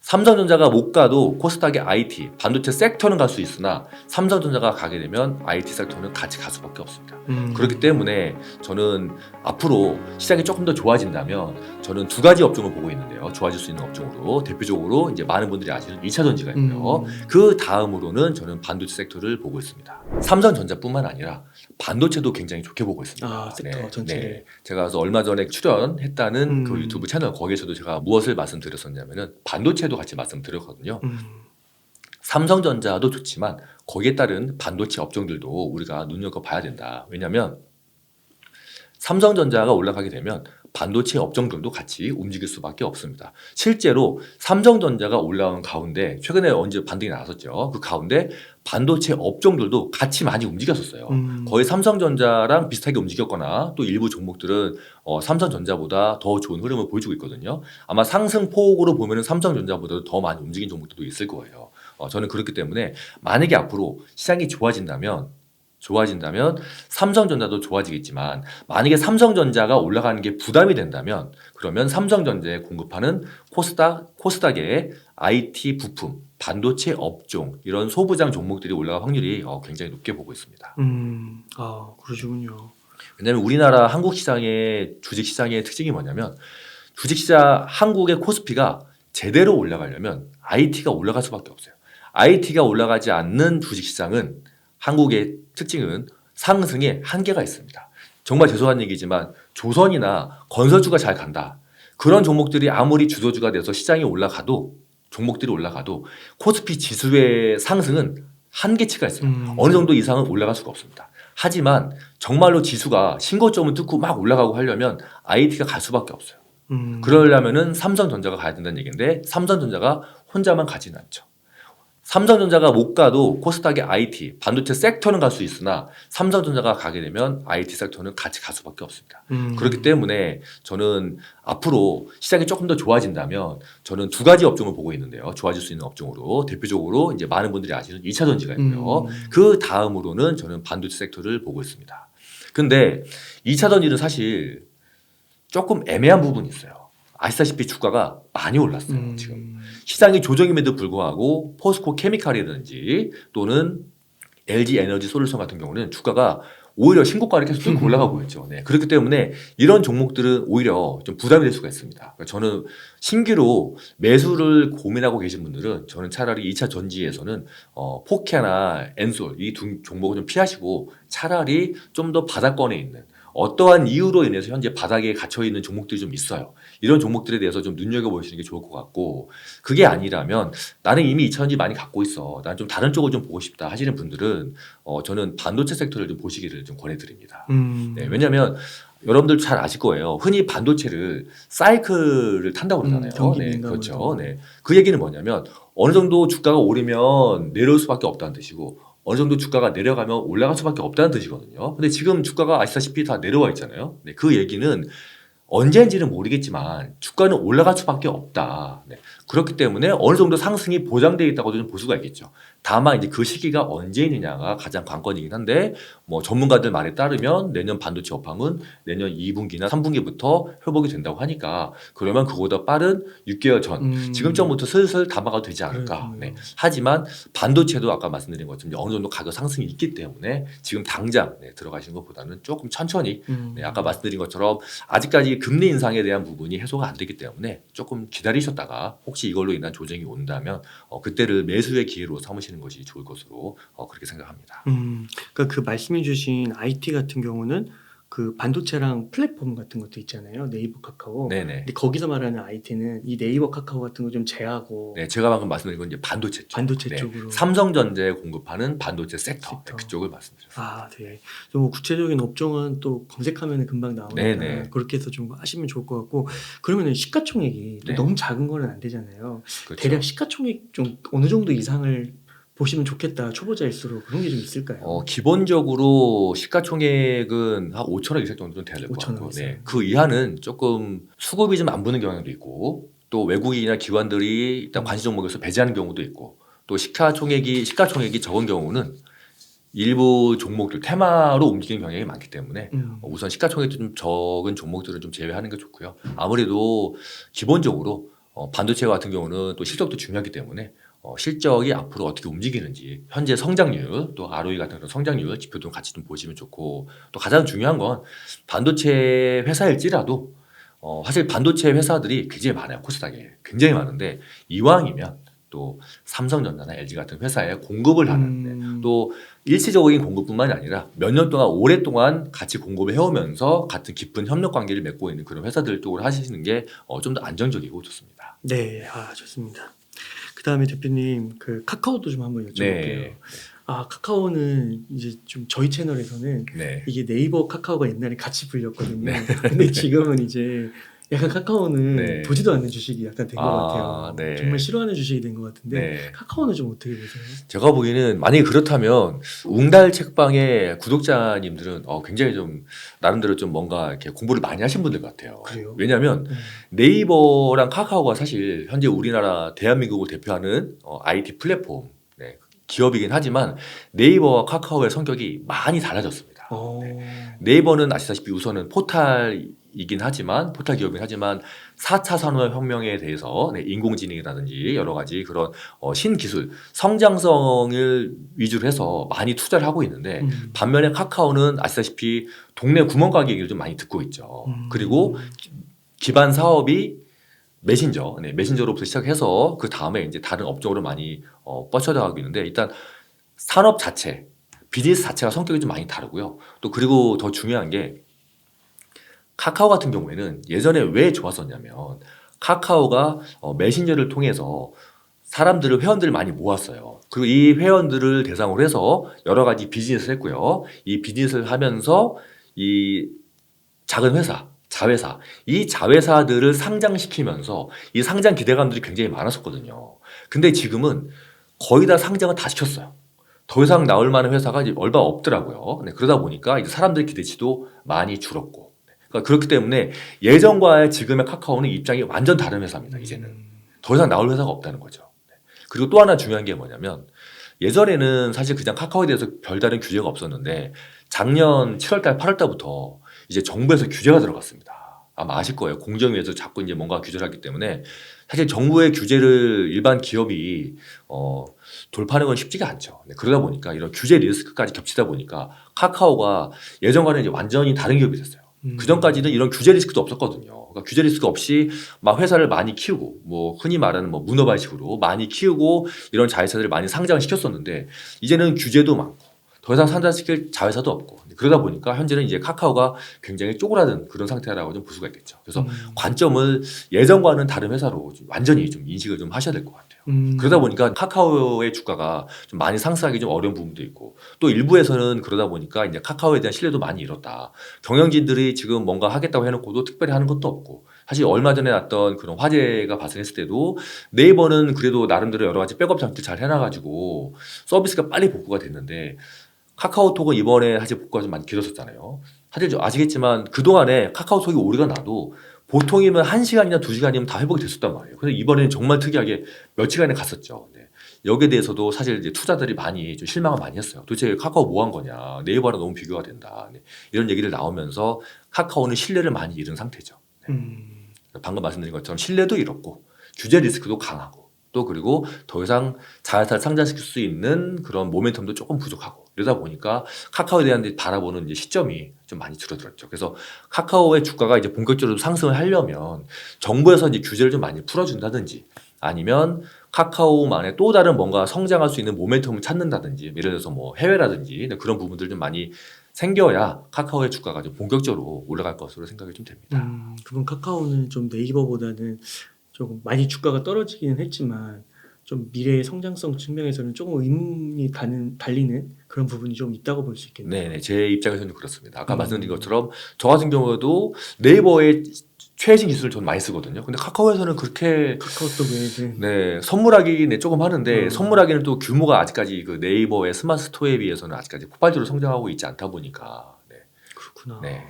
삼성전자가 못 가도 코스닥의 IT, 반도체 섹터는 갈 수 있으나 삼성전자가 가게 되면 IT 섹터는 같이 갈 수밖에 없습니다. 그렇기 때문에 저는 앞으로 시장이 조금 더 좋아진다면 저는 두 가지 업종을 보고 있는데요. 좋아질 수 있는 업종으로 대표적으로 이제 많은 분들이 아시는 2차 전지가 있고요. 그 다음으로는 저는 반도체 섹터를 보고 있습니다. 삼성전자뿐만 아니라 반도체도 굉장히 좋게 보고 있습니다. 아, 섹터 전체를. 제가 그래서 얼마 전에 출연했다는 그 유튜브 채널 거기에서도 제가 무엇을 말씀드렸었냐면은 반도체도 같이 말씀드렸거든요. 삼성전자도 좋지만 거기에 따른 반도체 업종들도 우리가 눈여겨봐야 된다. 왜냐하면 삼성전자가 올라가게 되면 반도체 업종들도 같이 움직일 수밖에 없습니다. 실제로 삼성전자가 올라온 가운데 최근에 언제 반등이 나왔었죠. 그 가운데 반도체 업종들도 같이 많이 움직였었어요. 거의 삼성전자랑 비슷하게 움직였거나 또 일부 종목들은 삼성전자보다 더 좋은 흐름을 보여주고 있거든요. 아마 상승폭으로 보면 삼성전자보다 더 많이 움직인 종목들도 있을 거예요. 저는 그렇기 때문에 만약에 앞으로 시장이 좋아진다면 삼성전자도 좋아지겠지만 만약에 삼성전자가 올라가는 게 부담이 된다면 그러면 삼성전자에 공급하는 코스닥의 IT 부품, 반도체 업종 이런 소부장 종목들이 올라갈 확률이 굉장히 높게 보고 있습니다. 아, 그러시군요. 왜냐하면 우리나라 한국 시장의 주식 시장의 특징이 뭐냐면 주식시장 한국의 코스피가 제대로 올라가려면 IT가 올라갈 수밖에 없어요. IT가 올라가지 않는 주식시장은 한국의 특징은 상승에 한계가 있습니다. 정말 죄송한 얘기지만 조선이나 건설주가 잘 간다. 그런 종목들이 아무리 주도주가 돼서 시장이 올라가도 종목들이 올라가도 코스피 지수의 상승은 한계치가 있어요. 어느 정도 이상은 올라갈 수가 없습니다. 하지만 정말로 지수가 신고점을 뚫고 막 올라가고 하려면 IT가 갈 수밖에 없어요. 그러려면은 삼성전자가 가야 된다는 얘기인데 삼성전자가 혼자만 가지는 않죠. 삼성전자가 못 가도 코스닥의 IT, 반도체 섹터는 갈 수 있으나 삼성전자가 가게 되면 IT 섹터는 같이 갈 수밖에 없습니다. 그렇기 때문에 저는 앞으로 시장이 조금 더 좋아진다면 저는 두 가지 업종을 보고 있는데요. 좋아질 수 있는 업종으로 대표적으로 이제 많은 분들이 아시는 2차 전지가 있고요. 그 다음으로는 저는 반도체 섹터를 보고 있습니다. 근데 2차 전지는 사실 조금 애매한 부분이 있어요. 아시다시피 주가가 많이 올랐어요. 지금 시장이 조정임에도 불구하고 포스코 케미칼이라든지 또는 LG 에너지 솔루션 같은 경우는 주가가 오히려 신고가를 계속 뚫고 올라가고 있죠. 네. 그렇기 때문에 이런 종목들은 오히려 좀 부담이 될 수가 있습니다. 그러니까 저는 신규로 매수를 고민하고 계신 분들은 저는 차라리 2차 전지에서는 포케나 엔솔 이 두 종목을 좀 피하시고 차라리 좀 더 바닥권에 있는 어떠한 이유로 인해서 현재 바닥에 갇혀있는 종목들이 좀 있어요. 이런 종목들에 대해서 좀 눈여겨보시는 게 좋을 것 같고 그게 아니라면 나는 이미 2차전지 많이 갖고 있어. 나는 좀 다른 쪽을 좀 보고 싶다 하시는 분들은 저는 반도체 섹터를 좀 보시기를 좀 권해드립니다. 네, 왜냐하면 여러분들 잘 아실 거예요. 흔히 반도체를 사이클을 탄다고 그러잖아요. 네, 그렇죠. 네, 그 얘기는 뭐냐면 어느 정도 주가가 오르면 내려올 수밖에 없다는 뜻이고 어느 정도 주가가 내려가면 올라갈 수밖에 없다는 뜻이거든요. 근데 지금 주가가 아시다시피 다 내려와 있잖아요. 네, 그 얘기는 언제인지는 모르겠지만 주가는 올라갈 수밖에 없다. 네, 그렇기 때문에 어느 정도 상승이 보장되어 있다고 좀 볼 수가 있겠죠. 다만 이제 그 시기가 언제이느냐가 가장 관건이긴 한데 뭐 전문가들 말에 따르면 내년 반도체 업황은 내년 2분기나 3분기부터 회복이 된다고 하니까 그러면 그보다 빠른 6개월 전 지금쯤부터 슬슬 담아가도 되지 않을까. 네. 하지만 반도체도 아까 말씀드린 것처럼 어느 정도 가격 상승이 있기 때문에 지금 당장 들어가시는 것보다는 조금 천천히 아까 말씀드린 것처럼 아직까지 금리 인상에 대한 부분이 해소가 안 되기 때문에 조금 기다리셨다가 혹시 이걸로 인한 조정이 온다면 그때를 매수의 기회로 삼으시는 것이 좋을 것으로 그렇게 생각합니다. 그러니까 그 말씀해주신 IT 같은 경우는 그 반도체랑 플랫폼 같은 것도 있잖아요. 네이버, 카카오. 네네. 근데 거기서 말하는 IT는 이 네이버, 카카오 같은 거 좀 제하고. 네, 제가 방금 말씀드린 건 이제 반도체 쪽. 반도체 쪽으로. 삼성전자에 공급하는 반도체 섹터. 네, 그쪽을 말씀드렸습니다. 아, 네. 좀 구체적인 업종은 또 검색하면 금방 나오니까 네네. 그렇게 해서 좀 하시면 좋을 것 같고 그러면 시가총액이 또 너무 작은 거는 안 되잖아요. 그렇죠. 대략 시가총액 좀 어느 정도 이상을 보시면 좋겠다. 초보자일수록 그런 게 좀 있을까요? 기본적으로 시가총액은 한 5천억 이상 정도 돼야 될 것 같고, 네. 그 이하는 조금 수급이 좀 안 붙는 경향도 있고, 또 외국인이나 기관들이 일단 관심 종목에서 배제하는 경우도 있고, 또 시가총액이 적은 경우는 일부 종목들 테마로 움직이는 경향이 많기 때문에 우선 시가총액이 좀 적은 종목들은 좀 제외하는 게 좋고요. 아무래도 기본적으로 반도체 같은 경우는 또 실적도 중요하기 때문에 실적이 앞으로 어떻게 움직이는지 현재 성장률 또 ROE 같은 그런 성장률 지표도 같이 좀 보시면 좋고 또 가장 중요한 건 반도체 회사일지라도 사실 반도체 회사들이 굉장히 많아요. 코스닥에 굉장히 많은데 이왕이면 또 삼성전자나 LG 같은 회사에 공급을 하는 또 일시적인 공급뿐만이 아니라 몇 년 동안 오랫동안 같이 공급을 해오면서 같은 깊은 협력 관계를 맺고 있는 그런 회사들 쪽으로 하시는 게 좀 더 안정적이고 좋습니다. 네, 좋습니다. 그 다음에 대표님 그 카카오도 좀 한번 여쭤볼게요. 네. 카카오는 이제 좀 저희 채널에서는 네. 이게 네이버 카카오가 옛날에 같이 불렸거든요. 네. 근데 지금은 이제 약간 카카오는 네. 보지도 않는 주식이 약간 된 것 같아요. 네. 정말 싫어하는 주식이 된 것 같은데 네. 카카오는 좀 어떻게 보세요? 제가 보기에는 만약에 그렇다면 웅달 책방의 구독자님들은 굉장히 좀 나름대로 좀 뭔가 이렇게 공부를 많이 하신 분들 같아요. 그래요? 왜냐하면 네이버랑 카카오가 사실 현재 우리나라 대한민국을 대표하는 IT 플랫폼 기업이긴 하지만 네이버와 카카오의 성격이 많이 달라졌습니다. 네이버는 아시다시피 우선은 포탈이긴 하지만 포탈 기업이긴 하지만 4차 산업혁명에 대해서 인공지능이라든지 여러 가지 그런 신기술 성장성을 위주로 해서 많이 투자를 하고 있는데 반면에 카카오는 아시다시피 동네 구멍가게 얘기를 좀 많이 듣고 있죠. 그리고 기반 사업이 메신저로부터 시작해서 그 다음에 이제 다른 업종으로 많이 뻗쳐나가고 있는데 일단 산업 자체, 비즈니스 자체가 성격이 좀 많이 다르고요. 또 그리고 더 중요한 게 카카오 같은 경우에는 예전에 왜 좋았었냐면 카카오가 메신저를 통해서 회원들을 많이 모았어요. 그리고 이 회원들을 대상으로 해서 여러 가지 비즈니스를 했고요. 이 비즈니스를 하면서 이 작은 회사, 자회사, 이 자회사들을 상장시키면서 이 상장 기대감들이 굉장히 많았었거든요. 근데 지금은 거의 다 상장을 다 시켰어요. 더 이상 나올 만한 회사가 이제 얼마 없더라고요. 그러다 보니까 이제 사람들의 기대치도 많이 줄었고. 그러니까 그렇기 때문에 예전과의 지금의 카카오는 입장이 완전 다른 회사입니다. 이제는. 더 이상 나올 회사가 없다는 거죠. 그리고 또 하나 중요한 게 뭐냐면 예전에는 사실 그냥 카카오에 대해서 별다른 규제가 없었는데 작년 7월달, 8월달부터 이제 정부에서 규제가 들어갔습니다. 아마 아실 거예요. 공정위에서 자꾸 이제 뭔가 규제를 하기 때문에 사실 정부의 규제를 일반 기업이 돌파하는 건 쉽지가 않죠. 그러다 보니까 이런 규제 리스크까지 겹치다 보니까 카카오가 예전과는 이제 완전히 다른 기업이 됐어요. 그 전까지는 이런 규제 리스크도 없었거든요. 그러니까 규제 리스크 없이 막 회사를 많이 키우고 뭐 흔히 말하는 뭐 문어발식으로 많이 키우고 이런 자회사들을 많이 상장시켰었는데 이제는 규제도 많고 더 이상 상장시킬 자회사도 없고 그러다 보니까 현재는 이제 카카오가 굉장히 쪼그라든 그런 상태라고 좀 볼 수가 있겠죠. 그래서 관점을 예전과는 다른 회사로 완전히 좀 인식을 좀 하셔야 될 것 같아요. 그러다 보니까 카카오의 주가가 좀 많이 상승하기 좀 어려운 부분도 있고 또 일부에서는 그러다 보니까 이제 카카오에 대한 신뢰도 많이 잃었다. 경영진들이 지금 뭔가 하겠다고 해놓고도 특별히 하는 것도 없고 사실 얼마 전에 났던 그런 화재가 발생했을 때도 네이버는 그래도 나름대로 여러 가지 백업 장치 잘 해놔가지고 서비스가 빨리 복구가 됐는데 카카오톡은 이번에 사실 복구가 좀 많이 길었었잖아요. 사실 아시겠지만 그동안에 카카오톡이 오류가 나도 보통이면 1시간이나 2시간이면 다 회복이 됐었단 말이에요. 그래서 이번에는 정말 특이하게 몇 시간에 갔었죠. 여기에 대해서도 사실 이제 투자들이 많이 좀 실망을 많이 했어요. 도대체 카카오 뭐 한 거냐. 네이버랑 너무 비교가 된다. 이런 얘기를 나오면서 카카오는 신뢰를 많이 잃은 상태죠. 방금 말씀드린 것처럼 신뢰도 잃었고 규제 리스크도 강하고 또 그리고 더 이상 자회사를 상장시킬 수 있는 그런 모멘텀도 조금 부족하고 이러다 보니까 카카오에 대한 바라보는 이제 시점이 좀 많이 줄어들었죠. 그래서 카카오의 주가가 이제 본격적으로 상승을 하려면 정부에서 이제 규제를 좀 많이 풀어준다든지 아니면 카카오만의 또 다른 뭔가 성장할 수 있는 모멘텀을 찾는다든지 예를 들어서 뭐 해외라든지 그런 부분들 좀 많이 생겨야 카카오의 주가가 좀 본격적으로 올라갈 것으로 생각이 좀 됩니다. 그럼 카카오는 좀 네이버보다는 조금 많이 주가가 떨어지기는 했지만 좀 미래의 성장성 측면에서는 조금 의문이 달리는 그런 부분이 좀 있다고 볼 수 있겠네요. 네, 제 입장에서는 그렇습니다. 아까 말씀드린 것처럼 저 같은 경우에도 네이버의 최신 기술을 전 많이 쓰거든요. 근데 카카오에서는 그렇게 카카오톡에 선물하기 조금 하는데 선물하기는 또 규모가 아직까지 그 네이버의 스마트 스토어에 비해서는 아직까지 폭발적으로 성장하고 있지 않다 보니까 그렇구나. 네.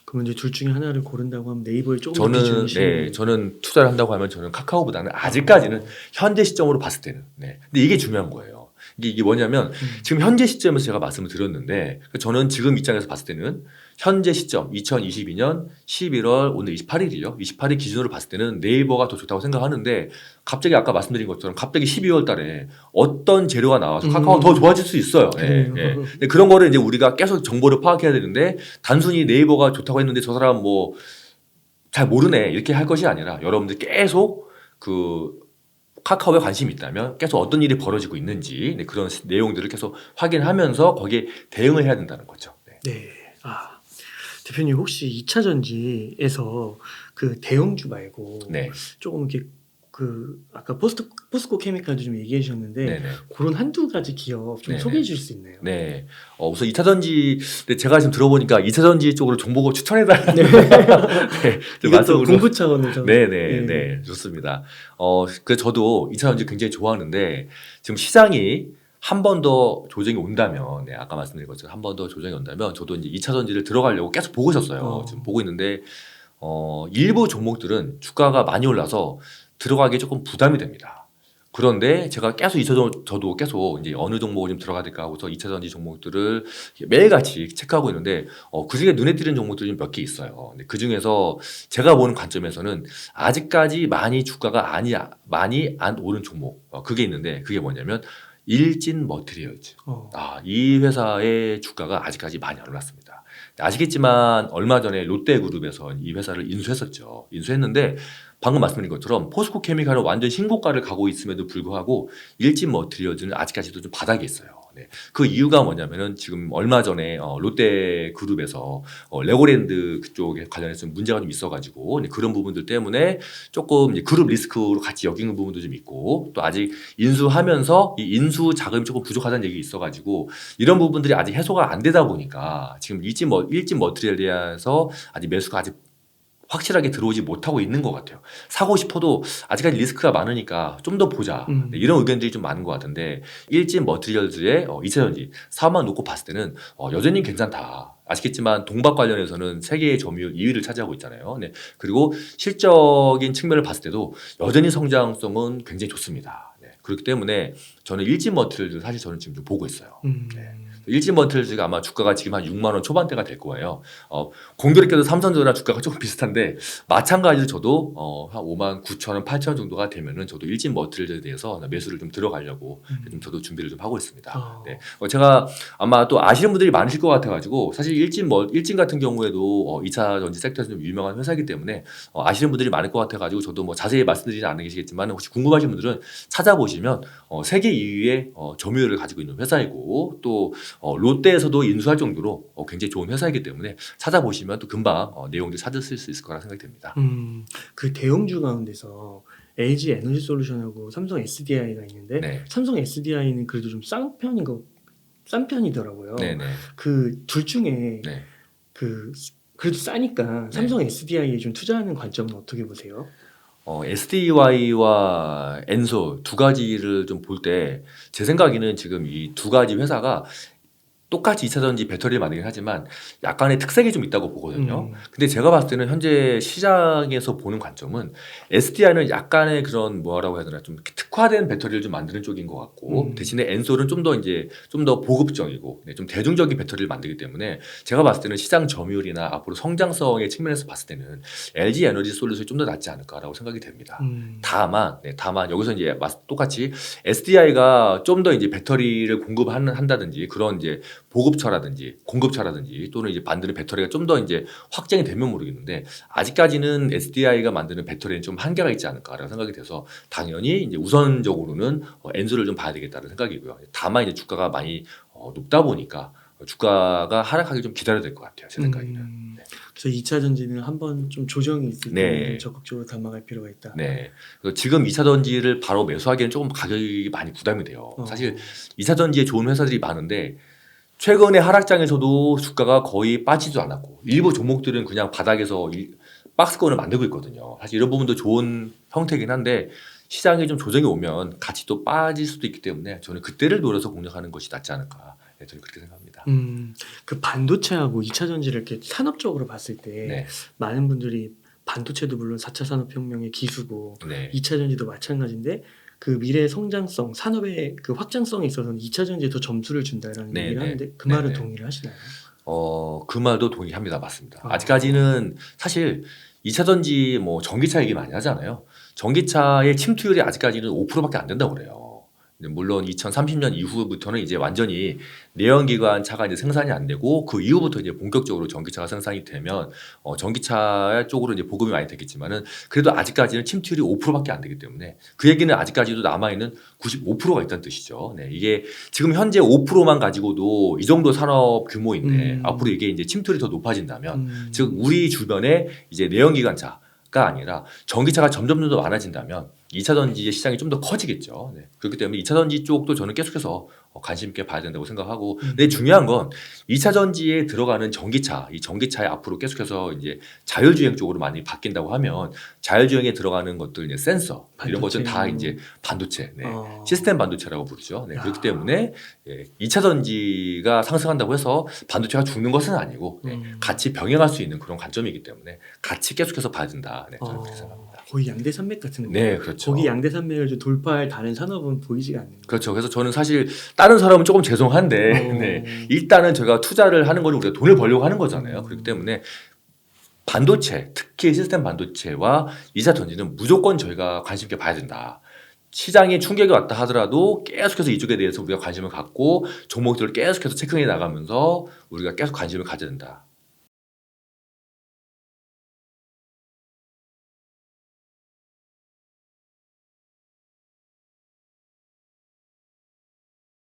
그러면 이제 둘 중에 하나를 고른다고 하면 네이버에 조금 더 비중이 실리는 저는 투자를 한다고 하면 저는 카카오보다는 아직까지는 현재 시점으로 봤을 때는 근데 이게 중요한 거예요. 이게 뭐냐면 음. 지금 현재 시점에서 제가 말씀을 드렸는데 저는 지금 입장에서 봤을 때는 현재 시점 2022년 11월 오늘 28일이죠. 28일 기준으로 봤을 때는 네이버가 더 좋다고 생각하는데 갑자기 아까 말씀드린 것처럼 갑자기 12월 달에 어떤 재료가 나와서 카카오가 더 좋아질 수 있어요. 예, 예. 근데 그런 거를 이제 우리가 계속 정보를 파악해야 되는데 단순히 네이버가 좋다고 했는데 저 사람 뭐 잘 모르네 이렇게 할 것이 아니라 여러분들 계속 그 카카오에 관심이 있다면 계속 어떤 일이 벌어지고 있는지 네, 그런 내용들을 계속 확인하면서 거기에 대응을 해야 된다는 거죠. 네. 네. 아, 대표님 혹시 2차 전지에서 그 대형주 말고 네. 조금 이렇게 그 아까 포스코 케미칼도 좀 얘기해 주셨는데 네. 네. 그런 한두 가지 기업 좀 네네. 소개해 주실 수 있나요? 네. 우선 2차 전지 근데 제가 지금 들어보니까 2차 전지 쪽으로 정보가 추천해달라는 네. 네. 좀 이것도 말씀으로- 공부 차원에서 네네 네. 네. 좋습니다. 그 저도 2차 전지 굉장히 좋아하는데 지금 시장이 한 번 더 조정이 온다면 네, 아까 말씀드린 것처럼 한 번 더 조정이 온다면 저도 이제 2차 전지를 들어가려고 계속 보고 있었어요. 지금 보고 있는데 일부 종목들은 주가가 많이 올라서 들어가기 조금 부담이 됩니다. 그런데 제가 계속 저도 계속 이제 어느 종목을 좀 들어가야 될까 하고서 2차 전지 종목들을 매일같이 체크하고 있는데 그중에 눈에 띄는 종목들이 몇 개 있어요. 근데 그중에서 제가 보는 관점에서는 아직까지 많이 주가가 많이 안 오른 종목 그게 있는데 그게 뭐냐면 일진 머티리얼즈. 이 회사의 주가가 아직까지 많이 안 올랐습니다. 아시겠지만 얼마 전에 롯데그룹에서 이 회사를 인수했었죠. 인수했는데 방금 말씀드린 것처럼 포스코 케미칼은 완전 신고가를 가고 있음에도 불구하고 일진 머티리얼즈는 아직까지도 좀 바닥에 있어요. 네. 그 이유가 뭐냐면은 지금 얼마 전에 롯데그룹에서 레고랜드 그쪽에 관련해서 좀 문제가 좀 있어가지고 그런 부분들 때문에 조금 이제 그룹 리스크로 같이 여기는 부분도 좀 있고 또 아직 인수하면서 이 인수 자금이 조금 부족하다는 얘기 있어가지고 이런 부분들이 아직 해소가 안 되다 보니까 지금 일진 머티리얼에서 아직 매수가 아직 확실하게 들어오지 못하고 있는 것 같아요. 사고 싶어도 아직까지 리스크가 많으니까 좀 더 보자. 네, 이런 의견들이 좀 많은 것 같은데 일진 머티리얼즈의 2차 전지 사업만 놓고 봤을 때는 여전히 괜찮다. 아시겠지만 동박 관련해서는 세계의 점유율 2위를 차지하고 있잖아요. 네. 그리고 실적인 측면을 봤을 때도 여전히 성장성은 굉장히 좋습니다. 네. 그렇기 때문에 저는 일진 머티리얼즈 사실 저는 지금 좀 보고 있어요. 네. 일진 머티리얼즈가 아마 주가가 지금 한 6만 원 초반대가 될 거예요. 공교롭게도 삼성전자랑 주가가 조금 비슷한데 마찬가지로 저도 한 5만 9천 원, 8천 원 정도가 되면은 저도 일진 머티리얼즈에 대해서 매수를 좀 들어가려고 좀 저도 준비를 좀 하고 있습니다. 네. 제가 아마 또 아시는 분들이 많으실 것 같아가지고 사실 일진 같은 경우에도 2차 전지 섹터에서 좀 유명한 회사이기 때문에 아시는 분들이 많을 것 같아가지고 저도 뭐 자세히 말씀드리지 않으시겠지만 혹시 궁금하신 분들은 찾아보시면 세계 2위의 점유율을 가지고 있는 회사이고 또 롯데에서도 인수할 정도로 굉장히 좋은 회사이기 때문에 찾아보시면 또 금방 내용들 찾으실 수 있을 거라 생각이 됩니다. 그 대형주 가운데서 LG 에너지 솔루션하고 삼성 SDI가 있는데 네. 삼성 SDI는 그래도 좀 싼 편이더라고요. 네네. 그 둘 중에 네. 그래도 싸니까 삼성 SDI에 좀 투자하는 관점은 어떻게 보세요? SDI와 엔소 두 가지를 좀 볼 때 제 생각에는 지금 이 두 가지 회사가 똑같이 2차 전지 배터리를 만들긴 하지만 약간의 특색이 좀 있다고 보거든요. 근데 제가 봤을 때는 현재 시장에서 보는 관점은 SDI는 약간의 그런 뭐라고 해야 되나 좀 특화된 배터리를 좀 만드는 쪽인 것 같고 대신에 엔솔은 좀 더 보급적이고 좀 대중적인 배터리를 만들기 때문에 제가 봤을 때는 시장 점유율이나 앞으로 성장성의 측면에서 봤을 때는 LG 에너지 솔루션이 좀 더 낫지 않을까라고 생각이 됩니다. 다만 여기서 이제 똑같이 SDI가 좀 더 이제 배터리를 공급한다든지 그런 이제 보급차라든지 공급차라든지 또는 이제 만드는 배터리가 좀 더 이제 확장이 되면 모르겠는데 아직까지는 SDI가 만드는 배터리는 좀 한계가 있지 않을까라는 생각이 돼서 당연히 이제 우선적으로는 엔솔을 좀 봐야 되겠다는 생각이고요. 다만 이제 주가가 많이 높다 보니까 주가가 하락하기 좀 기다려야 될 것 같아요. 제 생각에는. 네. 그래서 2차 전지는 한번 좀 조정이 있을 때 적극적으로 담아갈 필요가 있다. 네. 그래서 지금 2차 전지를 바로 매수하기에는 조금 가격이 많이 부담이 돼요. 사실 2차 전지에 좋은 회사들이 많은데 최근에 하락장에서도 주가가 거의 빠지지도 않았고 일부 종목들은 그냥 바닥에서 박스권을 만들고 있거든요. 사실 이런 부분도 좋은 형태이긴 한데 시장에 좀 조정이 오면 같이 또 빠질 수도 있기 때문에 저는 그때를 노려서 공략하는 것이 낫지 않을까. 네, 저는 그렇게 생각합니다. 그 반도체하고 2차 전지를 이렇게 산업적으로 봤을 때 많은 분들이 반도체도 물론 4차 산업혁명의 기수고 2차 전지도 마찬가지인데 그 미래 성장성, 산업의 그 확장성에 있어서는 2차 전지에 더 점수를 준다라는 네, 얘기를 네. 하는데 그 네, 말은 네. 동의를 하시나요? 그 말도 동의합니다. 맞습니다. 아. 아직까지는 사실 2차 전지 뭐 전기차 얘기 많이 하잖아요. 전기차의 침투율이 아직까지는 5%밖에 안 된다고 그래요. 물론 2030년 이후부터는 이제 완전히 내연기관 차가 이제 생산이 안 되고 그 이후부터 이제 본격적으로 전기차가 생산이 되면 전기차 쪽으로 이제 보급이 많이 되겠지만은 그래도 아직까지는 침투율이 5%밖에 안 되기 때문에 그 얘기는 아직까지도 남아있는 95%가 있다는 뜻이죠. 네, 이게 지금 현재 5%만 가지고도 이 정도 산업 규모인데 앞으로 이게 이제 침투율이 더 높아진다면 즉 우리 주변에 이제 내연기관차가 아니라 전기차가 점점 더 많아진다면 2차 전지 시장이 좀 더 커지겠죠. 네. 그렇기 때문에 2차 전지 쪽도 저는 계속해서 관심 있게 봐야 된다고 생각하고 근데 중요한 건 2차 전지에 들어가는 전기차, 이 전기차에 앞으로 계속해서 이제 자율주행 쪽으로 많이 바뀐다고 하면 자율주행에 들어가는 것들 이제 센서 이런 것들은 다 이제 반도체, 네. 시스템 반도체라고 부르죠. 네. 그렇기 때문에 2차 전지가 상승한다고 해서 반도체가 죽는 것은 아니고 같이 병행할 수 있는 그런 관점이기 때문에 같이 계속해서 봐야 된다. 네, 저는 그렇게 생각합니다. 거의 양대 산맥 같은 거. 네, 그렇죠. 거기 양대 산맥을 좀 돌파할 다른 산업은 보이지가 않는 거예요. 그렇죠. 그래서 저는 사실 다른 사람은 조금 죄송한데 네. 일단은 제가 투자를 하는 거는 우리가 돈을 벌려고 하는 거잖아요. 그렇기 때문에 반도체, 특히 시스템 반도체와 2차 전지는 무조건 저희가 관심 있게 봐야 된다. 시장에 충격이 왔다 하더라도 계속해서 이쪽에 대해서 우리가 관심을 갖고 종목들을 계속해서 체크해 나가면서 우리가 계속 관심을 가져야 된다.